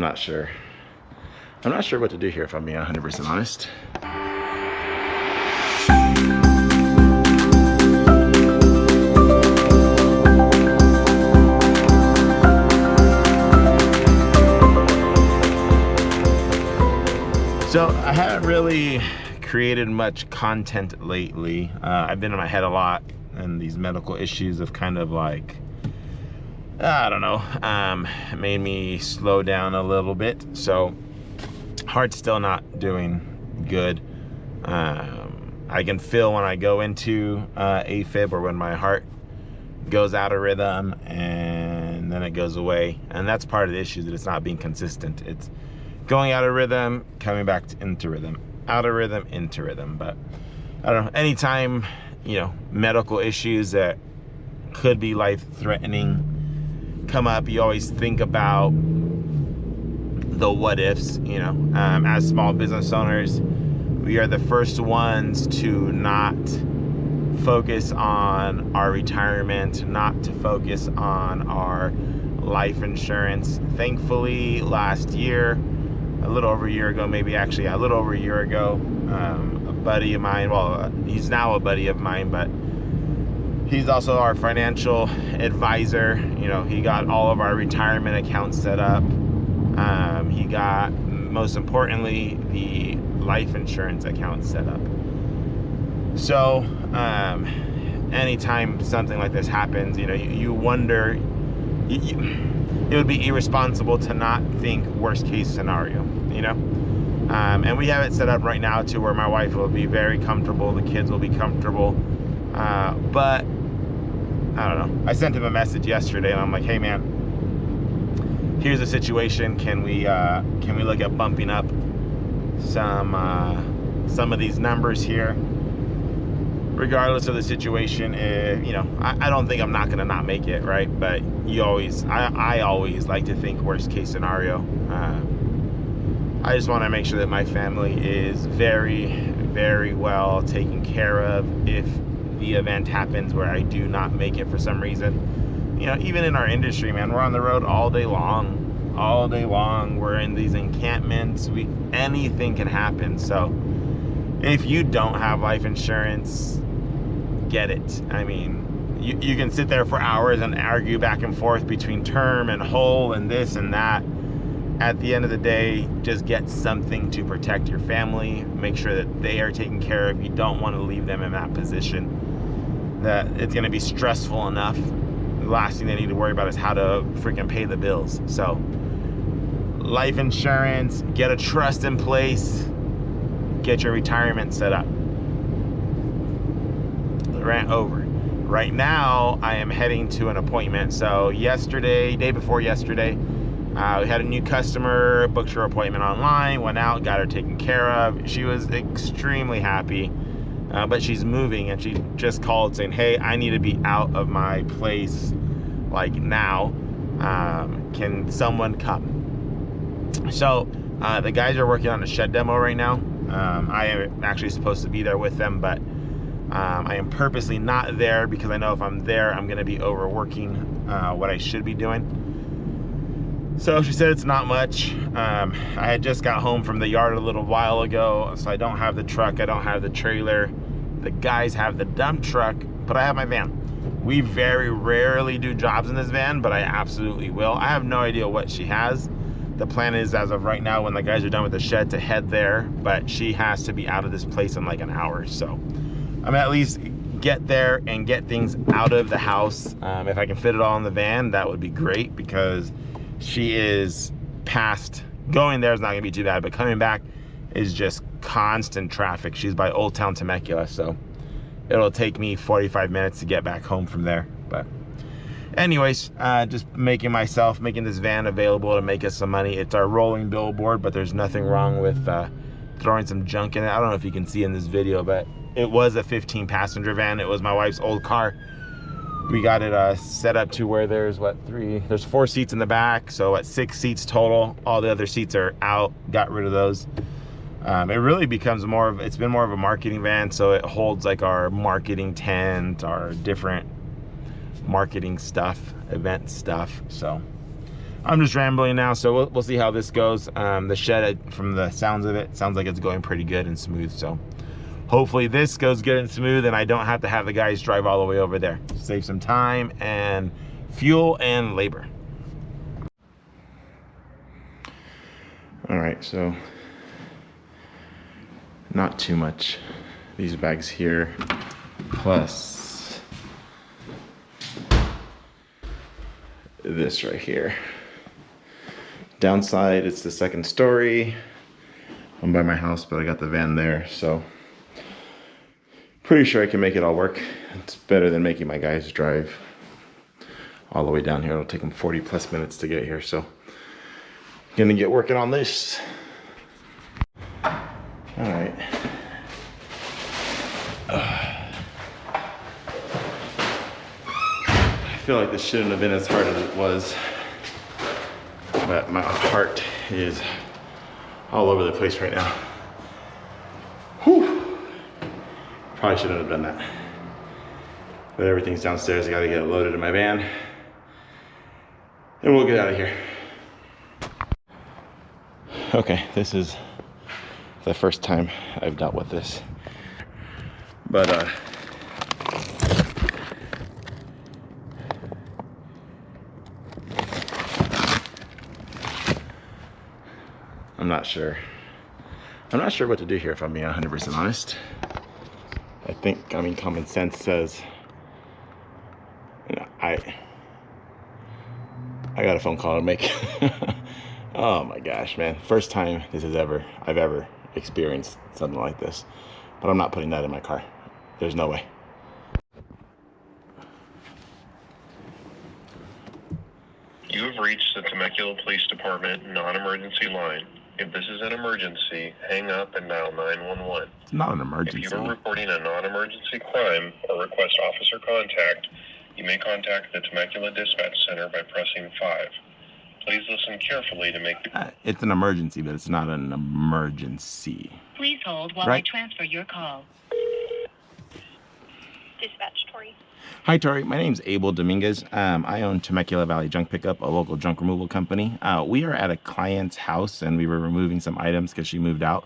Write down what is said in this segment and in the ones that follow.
not sure. I'm not sure what to do here, if I'm being 100% honest. So I haven't really created much content lately. I've been in my head a lot, and these medical issues have kind of like, I don't know, made me slow down a little bit. So heart's still not doing good. I can feel when I go into AFib, or when my heart goes out of rhythm and then it goes away. And that's part of the issue, that it's not being consistent. It's going out of rhythm, coming back into rhythm, out of rhythm, into rhythm. But I don't know, anytime, you know, medical issues that could be life-threatening come up, you always think about the what ifs, you know. As small business owners, we are the first ones to not focus on our retirement, not to focus on our life insurance. Thankfully, last year, a little over a year ago, maybe actually a little over a year ago, a buddy of mine, well, he's now a buddy of mine, but he's also our financial advisor. You know, he got all of our retirement accounts set up. He got, most importantly, the life insurance account set up. So anytime something like this happens, you know, you wonder, it would be irresponsible to not think worst case scenario, you know. And we have it set up right now to where my wife will be very comfortable, the kids will be comfortable, but I don't know. I sent him a message yesterday, and I'm like, hey man, here's the situation. Can we look at bumping up some of these numbers here, regardless of the situation? You know, I don't think I'm not gonna not make it, right? But I always like to think worst case scenario. I just want to make sure that my family is very, very well taken care of if the event happens where I do not make it for some reason. You know, even in our industry, man, we're on the road all day long. All day long. We're in these encampments. Anything can happen. So if you don't have life insurance, get it. I mean, you can sit there for hours and argue back and forth between term and whole and this and that. At the end of the day, just get something to protect your family. Make sure that they are taken care of. You don't want to leave them in that position that it's going to be stressful enough. The last thing they need to worry about is how to freaking pay the bills. So life insurance, get a trust in place, get your retirement set up. The rant over. Right now, I am heading to an appointment. So yesterday, day before yesterday, we had a new customer, booked her appointment online, went out, got her taken care of. She was extremely happy, but she's moving, and she just called saying, hey, I need to be out of my place like now. Can someone come? So the guys are working on a shed demo right now. I am actually supposed to be there with them, but I am purposely not there because I know if I'm there, I'm going to be overworking what I should be doing. So she said it's not much. I had just got home from the yard a little while ago, so I don't have the truck, I don't have the trailer. The guys have the dump truck, but I have my van. We very rarely do jobs in this van, but I absolutely will. I have no idea what she has. The plan is, as of right now, when the guys are done with the shed, to head there, but she has to be out of this place in like an hour. So I'm gonna at least get there and get things out of the house. If I can fit it all in the van, that would be great, because she is past, going there is not gonna be too bad, but coming back is just constant traffic. She's by Old Town Temecula, so it'll take me 45 minutes to get back home from there. But anyways, just making this van available to make us some money. It's our rolling billboard, but there's nothing wrong with throwing some junk in it. I don't know if you can see in this video, but it was a 15 passenger van. It was my wife's old car. We got it set up to where there's there's 4 seats in the back, so 6 seats total. All the other seats are out, got rid of those. It really becomes it's been more of a marketing van, so it holds like our marketing tent, our different marketing stuff, event stuff. So I'm just rambling now, so we'll see how this goes. The shed, from the sounds of it, sounds like it's going pretty good and smooth. So hopefully this goes good and smooth, and I don't have to have the guys drive all the way over there. Save some time and fuel and labor. All right, so not too much. These bags here, plus this right here. Downside, it's the second story. I'm by my house, but I got the van there, so pretty sure I can make it all work. It's better than making my guys drive all the way down here. It'll take them 40 plus minutes to get here, so gonna get working on this. All right. I feel like this shouldn't have been as hard as it was, but my heart is all over the place right now. Whew. Probably shouldn't have done that. But everything's downstairs. I gotta get it loaded in my van, and we'll get out of here. Okay, this is the first time I've dealt with this, but I'm not sure what to do here, if I'm being 100% honest. I mean, common sense says, you know, I got a phone call to make. Oh my gosh, man. First time I've ever experienced something like this. But I'm not putting that in my car. There's no way. You have reached the Temecula Police Department non-emergency line. If this is an emergency, hang up and dial 911. It's not an emergency. If you are reporting a non-emergency crime or request officer contact, you may contact the Temecula Dispatch Center by pressing 5. Please listen carefully to make the... It's an emergency, but it's not an emergency. Please hold while I transfer your call. Dispatch, Tori. Hi, Tori. My name's Abel Dominguez. I own Temecula Valley Junk Pickup, a local junk removal company. We are at a client's house, and we were removing some items because she moved out.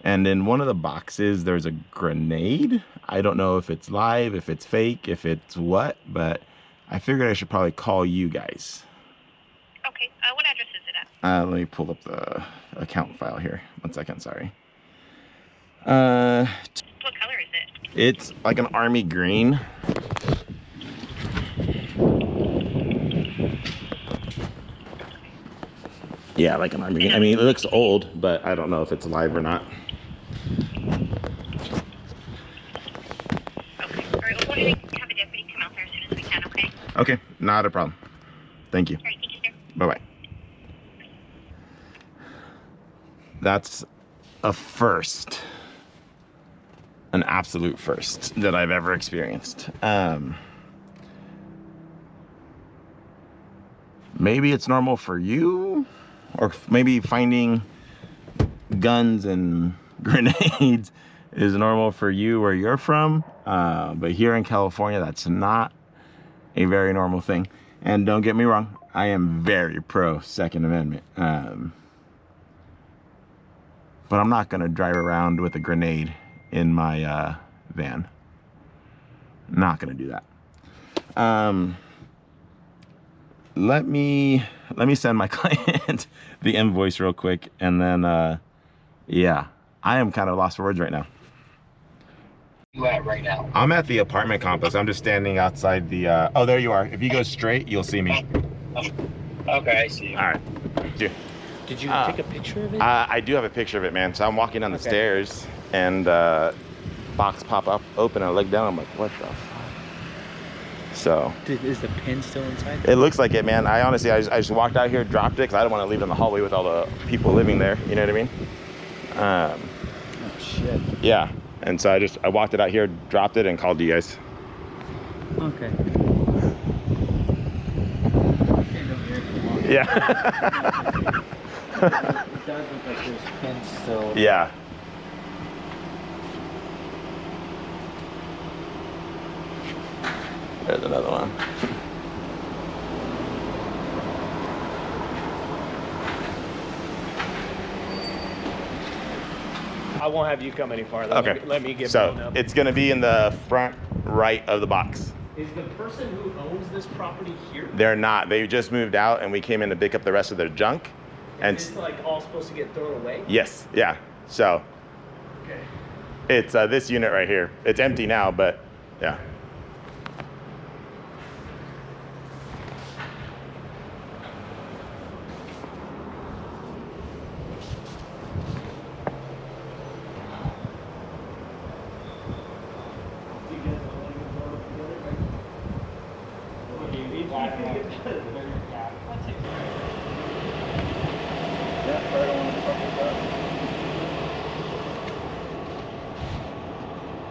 And in one of the boxes, there's a grenade. I don't know if it's live, if it's fake, if it's what, but I figured I should probably call you guys. Okay, what address is it at? Let me pull up the account file here. 1 second, sorry. What color is it? It's like an army green. Yeah, like an army green. I mean, it looks old, but I don't know if it's live or not. Okay, all right, we'll have a deputy come out there as soon as we can, okay? Okay, not a problem. Thank you. All right, thank you, sir. Bye-bye. That's a first. An absolute first that I've ever experienced. Maybe it's normal for you, or maybe finding guns and grenades is normal for you where you're from. But here in California, that's not a very normal thing. And don't get me wrong, I am very pro Second Amendment. But I'm not gonna drive around with a grenade in my van. Not gonna do that. Let me send my client the invoice real quick, and then yeah, I am kind of lost for words right now. You at right now? I'm at the apartment complex. I'm just standing outside the oh, there you are. If you go straight, you'll see me. Okay, I see you. All right. Did you take a picture of it? I do have a picture of it, man. So I'm walking down the stairs, and box pop up open, and I look down, I'm like, what the fuck? So Is the pin still inside? it looks like it, man. I honestly, I just walked out here, dropped it, because I don't want to leave it in the hallway with all the people living there, you know what I mean? Oh shit. Yeah, and so I walked it out here, dropped it, and called you guys. Okay. Yeah. It does look like there's pins still. Yeah. There's another one. I won't have you come any farther. Okay. Let me get So blown up. it's gonna be in the front right of the box. Is the person who owns this property here? They're not. They just moved out, and we came in to pick up the rest of their junk. And Is this like all supposed to get thrown away? yes, yeah. So Okay. it's this unit right here. It's empty now, but yeah.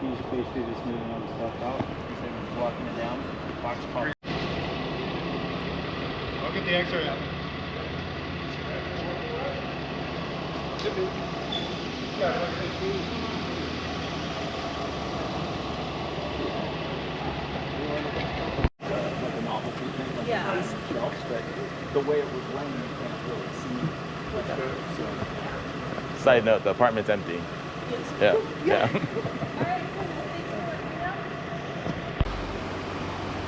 He's basically just moving all the stuff out. He's walking it down. Box part. I'll get the X-ray out. Like a novelty thing, like Yeah. nice shelves, but the way it was laying, you can't really see what that is. So. Side note: the apartment's empty. Yeah, yeah.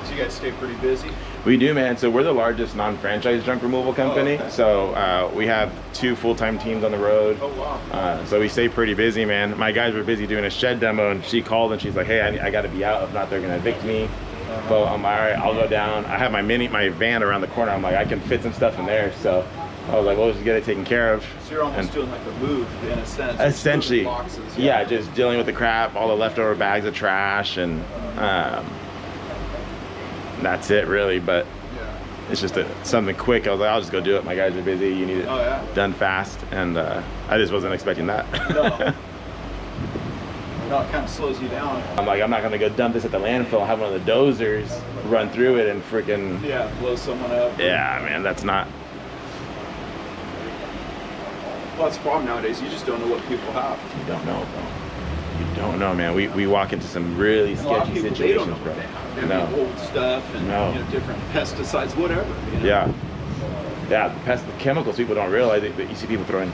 So you guys stay pretty busy? We do, man. So we're the largest non-franchise junk removal company. Oh, okay. So we have 2 full-time teams on the road. Oh, wow. So we stay pretty busy, man. My guys were busy doing a shed demo, and she called and she's like, "Hey, I got to be out. If not, they're gonna evict me." So I'm like, "All right, I'll go down." I have my van around the corner. I'm like, I can fit some stuff in there. So I was like, "We'll just get it taken care of." So you're almost And doing like a move in a sense. essentially, Moving boxes, yeah, just dealing with the crap, all the leftover bags of trash, and that's it, really. But Yeah. it's just something quick. I was like, I'll just go do it. My guys are busy. You need it Oh, yeah. done fast, and I just wasn't expecting that. No. No, it kind of slows you down. I'm like, I'm not gonna go dump this at the landfill. Have one of the dozers run through it and freaking. Yeah, blow someone up. Yeah, man, that's not. Well, that's the problem nowadays. You just don't know what people have. You don't know, bro. You don't know, man. We walk into some really And a lot of sketchy people, they don't know situations, what bro. they have. I No. mean, old stuff and No. different pesticides, whatever. You know? Yeah. Yeah, the chemicals, people don't realize it, but you see people throwing,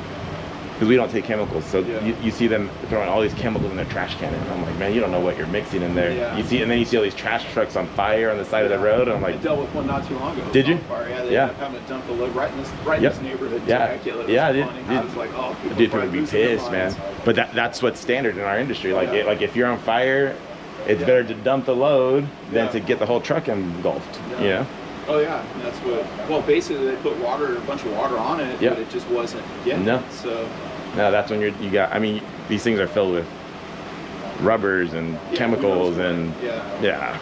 because we don't take chemicals, so Yeah. you see them throwing all these chemicals in their trash can, and I'm like, man, you don't know what you're mixing in there. Yeah. You see, and then you see all these trash trucks on fire on the side of the road, and I'm I like, dealt with one not too long ago. Did you? On fire. Yeah, they Yeah. ended up having to dump the load right in this Yep. neighborhood. Yeah. Dracula. It was Yeah, dude, funny. dude. I was like, oh, people dude, are people would be losing their pissed, man. minds. But that's what's standard in our industry. Like, Yeah. like if you're on fire, it's Yeah. better to dump the load than Yeah. to get the whole truck engulfed. Yeah. You know? Oh yeah, and that's what. Well, basically they put water, a bunch of water on it, Yep. but it just wasn't getting No. it. So No, that's when you got. I mean, these things are filled with rubbers and yeah, chemicals who knows and what. Yeah. yeah.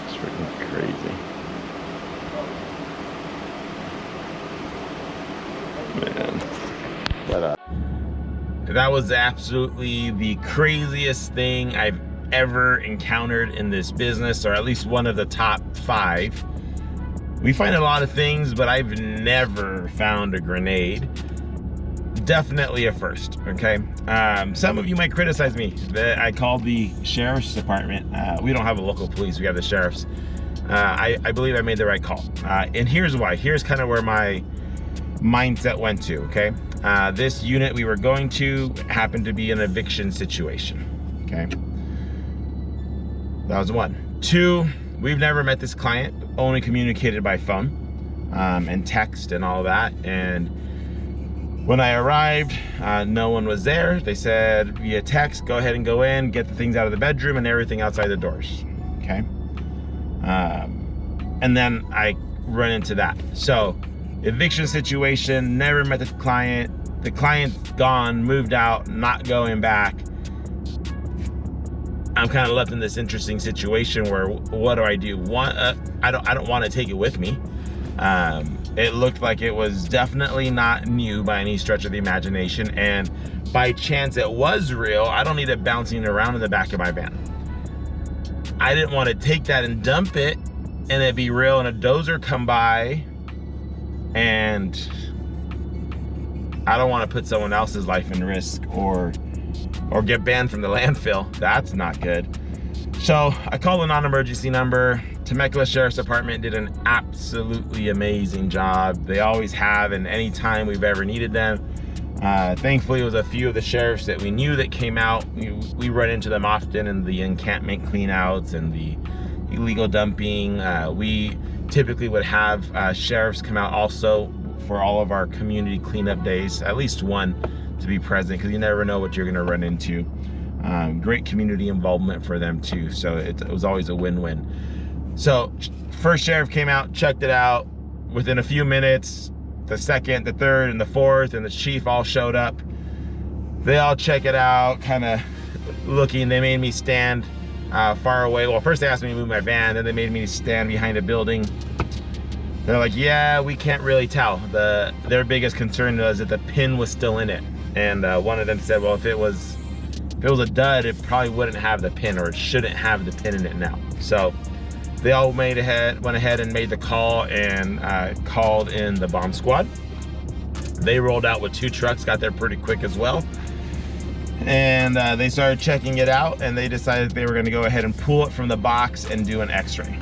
It's freaking crazy. Man. But that was absolutely the craziest thing I've ever encountered in this business, or at least one of the top 5. We find a lot of things, but I've never found a grenade. Definitely a first, okay? Some of you might criticize me that I called the sheriff's department. We don't have a local police, we have the sheriff's. I believe I made the right call. And here's why. Here's kind of where my mindset went to, okay? This unit we were going to happened to be an eviction situation, okay? That was 1. 2, we've never met this client, only communicated by phone and text and all that. And when I arrived, no one was there. They said via text, go ahead and go in, get the things out of the bedroom and everything outside the doors, okay? And then I run into that. So eviction situation, never met the client. The client's gone, moved out, not going back. I'm kind of left in this interesting situation where what do I do? I don't want to take it with me. It looked like it was definitely not new by any stretch of the imagination, and by chance it was real, I don't need it bouncing around in the back of my van. I didn't want to take that and dump it and it be real and a dozer come by, and I don't want to put someone else's life in risk or get banned from the landfill. That's not good. So I called a non-emergency number. Temecula Sheriff's Department did an absolutely amazing job. They always have, and anytime we've ever needed them. Thankfully, it was a few of the sheriffs that we knew that came out. We run into them often in the encampment cleanouts and the illegal dumping. We typically would have sheriffs come out also for all of our community cleanup days, at least one to be present, because you never know what you're going to run into. Great community involvement for them too, so it was always a win-win. So first sheriff came out, checked it out. Within a few minutes, the second, the third, and the fourth, and the chief all showed up. They all check it out, kind of looking. They made me stand far away. Well, first they asked me to move my van, then they made me stand behind a building. They're like, yeah, we can't really tell. Their biggest concern was that the pin was still in it. And one of them said, well, if it was a dud, it probably wouldn't have the pin, or it shouldn't have the pin in it now. So they all went ahead and made the call and called in the bomb squad. They rolled out with 2 trucks, got there pretty quick as well. And they started checking it out, and they decided they were gonna go ahead and pull it from the box and do an x-ray.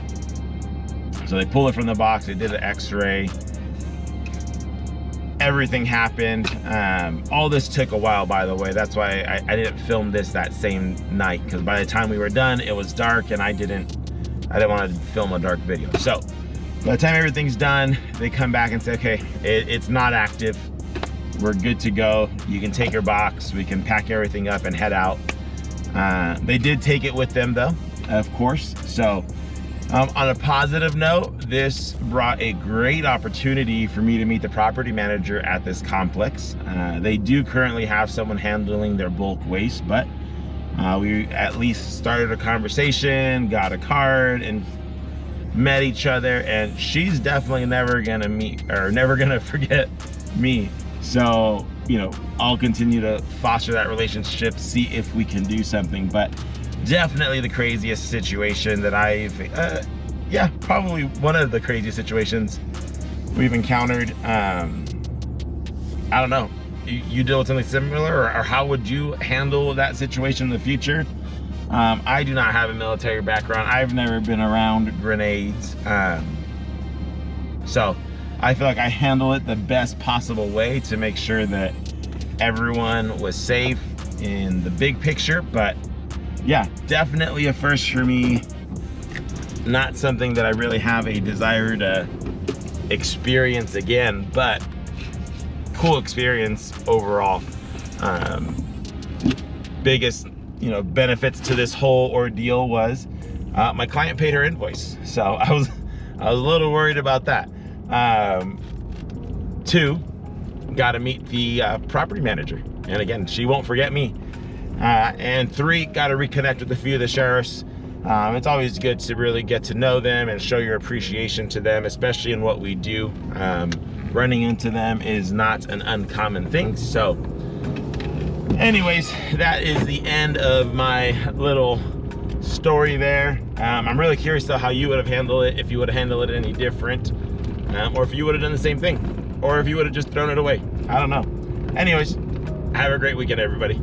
So they pulled it from the box, they did an x-ray. Everything happened. All this took a while, by the way. That's why I didn't film this that same night, because by the time we were done, it was dark, and I didn't want to film a dark video. So by the time everything's done, they come back and say, okay, it's not active. We're good to go. You can take your box. We can pack everything up and head out. They did take it with them though, of course. So on a positive note, this brought a great opportunity for me to meet the property manager at this complex. They do currently have someone handling their bulk waste, but we at least started a conversation, got a card, and met each other, and she's definitely never gonna forget me. So, you know, I'll continue to foster that relationship, see if we can do something. But definitely the craziest situation that probably one of the craziest situations we've encountered. I don't know. You deal with something similar, or how would you handle that situation in the future? I do not have a military background. I've never been around grenades. So I feel like I handle it the best possible way to make sure that everyone was safe in the big picture. But yeah, definitely a first for me. Not something that I really have a desire to experience again, but cool experience overall. Biggest, benefits to this whole ordeal was my client paid her invoice, so I was a little worried about that. 2, got to meet the property manager, and again, she won't forget me. And 3, got to reconnect with a few of the sheriffs. It's always good to really get to know them and show your appreciation to them, especially in what we do. Running into them is not an uncommon thing. So anyways, that is the end of my little story there. I'm really curious though how you would have handled it, if you would have handled it any different, or if you would have done the same thing, or if you would have just thrown it away. I don't know. Anyways, have a great weekend, everybody.